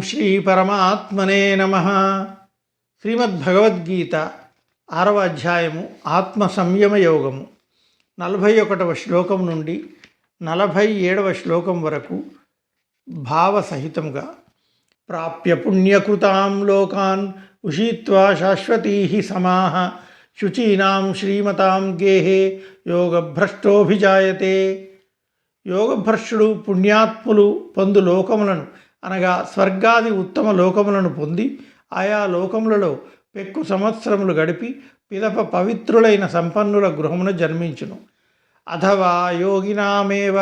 శ్రీ పరమాత్మనే నమః. శ్రీమద్భగవద్గీత 6వ అధ్యాయము ఆత్మ సంయమ యోగము 41వ శ్లోకం నుండి 47వ శ్లోకం వరకు భావసహితంగా. ప్రాప్య పుణ్యకృతాం లోకాన్ ఉషిత్వా శాశ్వతీః సమాః శుచీనాం శ్రీమతాం గేహే యోగభ్రష్టోభిజాయతే. యోగభ్రష్టుడు పుణ్యాత్ములు పొందు లోకములను అనగా స్వర్గాది ఉత్తమ లోకములను పొంది ఆయా లోకములలో పెక్కు సంవత్సరములు గడిపి పిదప పవిత్రులైన సంపన్నుల గృహమున జన్మించును. అథవా యోగినామేవ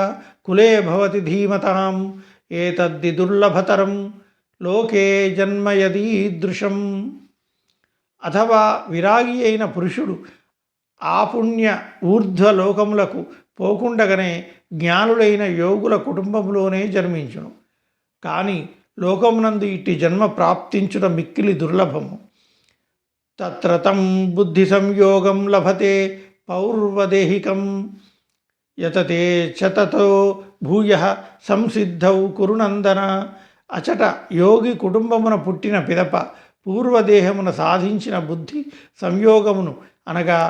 కులే భవతి ధీమతాం ఏతద్ది దుర్లభతరం లోకే జన్మ యదీదృశం. అథవా విరాగి అయిన పురుషుడు ఆ పుణ్య ఊర్ధ్వలోకములకు పోకుండగానే జ్ఞానులైన యోగుల కుటుంబంలోనే జన్మించును. కానీ లోకమునందు ఇట్టి జన్మ ప్రాప్తించుట మిక్కిలి దుర్లభము. తత్ర తం బుద్ధి సంయోగం లభతే పౌర్వదేహికం యతతే చతతో భూయ సంసిద్ధౌ కురునందన. అచట యోగి కుటుంబమున పుట్టిన పిదప పూర్వదేహమున సాధించిన బుద్ధి సంయోగమును అనగా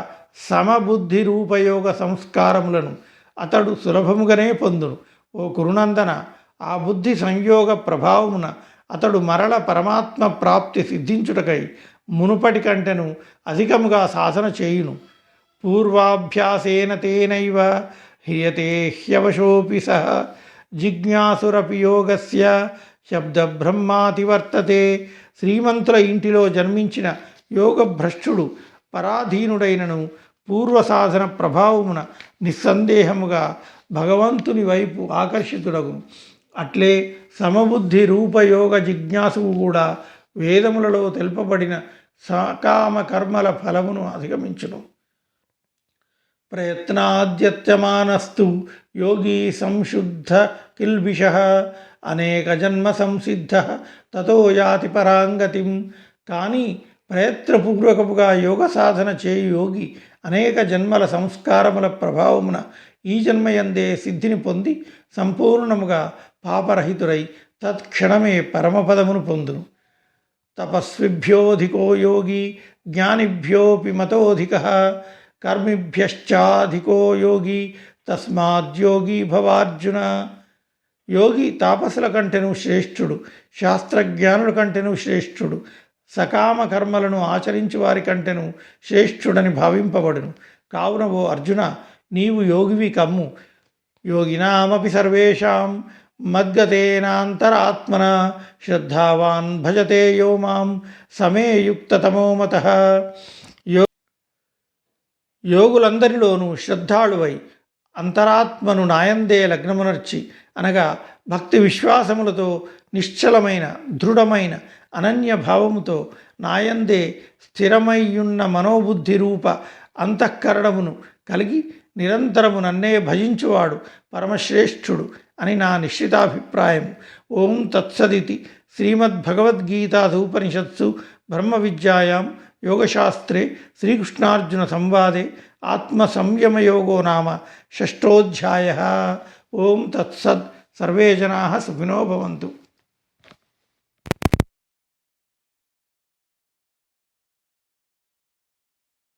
సమబుద్ధి రూపయోగ సంస్కారములను అతడు సులభముగానే పొందును. ఓ కురునందన, ఆ బుద్ధి సంయోగ ప్రభావమున అతడు మరల పరమాత్మ ప్రాప్తి సిద్ధించుటకై మునుపటి కంటెను అధికముగా సాధన చేయును. పూర్వాభ్యాసేన తేనైవ హ్రియతే హ్యవశోపి సహ జిజ్ఞాసురపి యోగస్య శబ్దబ్రహ్మాతి వర్తతే. శ్రీమంతుల ఇంటిలో జన్మించిన యోగభ్రష్టుడు పరాధీనుడైనను పూర్వ సాధన ప్రభావమున నిస్సందేహముగా భగవంతుని వైపు ఆకర్షితుడగును. అట్లే సమబుద్ధి రూపయోగ జిజ్ఞాసువు కూడా వేదములలో తెలుపబడిన సకామ కర్మల ఫలమును అధిగమించును. ప్రయత్నాద్యత్యమానస్తు యోగి సంశుద్ధ కిల్బిష అనేక జన్మ సంసిద్ధ తతో యాతి పరాంగతిం. కానీ ప్రయత్నపూర్వకముగా యోగ సాధన చేయు యోగి అనేక జన్మల సంస్కారముల ప్రభావమున ఈ జన్మయందే సిద్ధిని పొంది సంపూర్ణముగా పాపరహితుడై తత్క్షణమే పరమపదమును పొందును. తపస్విభ్యోధికో యోగి జ్ఞానిభ్యోపి మతోధికః కర్మిభ్యశ్చాధికో యోగి తస్మాద్యోగి భవార్జున. యోగి తాపసుల కంటెను శ్రేష్ఠుడు, శాస్త్రజ్ఞానుల కంటెను శ్రేష్ఠుడు, సకామ కర్మలను ఆచరించు వారి కంటెను శ్రేష్ఠుడని భావింపబడును. కావున ఓ అర్జున, నీవు యోగివి కమ్ము. యోగినామపి సర్వేషాం మద్గతేనాంతరాత్మన శ్రద్ధావాన్ భజతే యో మాం సమే యుక్తతమో మతః. యోగులందరిలోనూ శ్రద్ధాళువై అంతరాత్మను నాయందే లగ్నమునర్చి అనగా భక్తి విశ్వాసములతో నిశ్చలమైన దృఢమైన అనన్య భావముతో నాయందే స్థిరమయ్యున్న మనోబుద్ధి రూప అంతఃకరణమును కలిగి నిరంతరము నన్నే భజించువాడు పరమశ్రేష్ఠుడు అని నా నిశ్చితాభిప్రాయం. ఓం తత్సదితి శ్రీమద్భగవద్గీతాసూపనిషత్సు బ్రహ్మ విద్యాయాం యోగశాస్త్రే శ్రీకృష్ణార్జున సంవాదే ఆత్మసంయమయోగో నామ షష్ఠోధ్యాయః. ఓం తత్సత్. సర్వే జనాః సుఖినో భవంతు.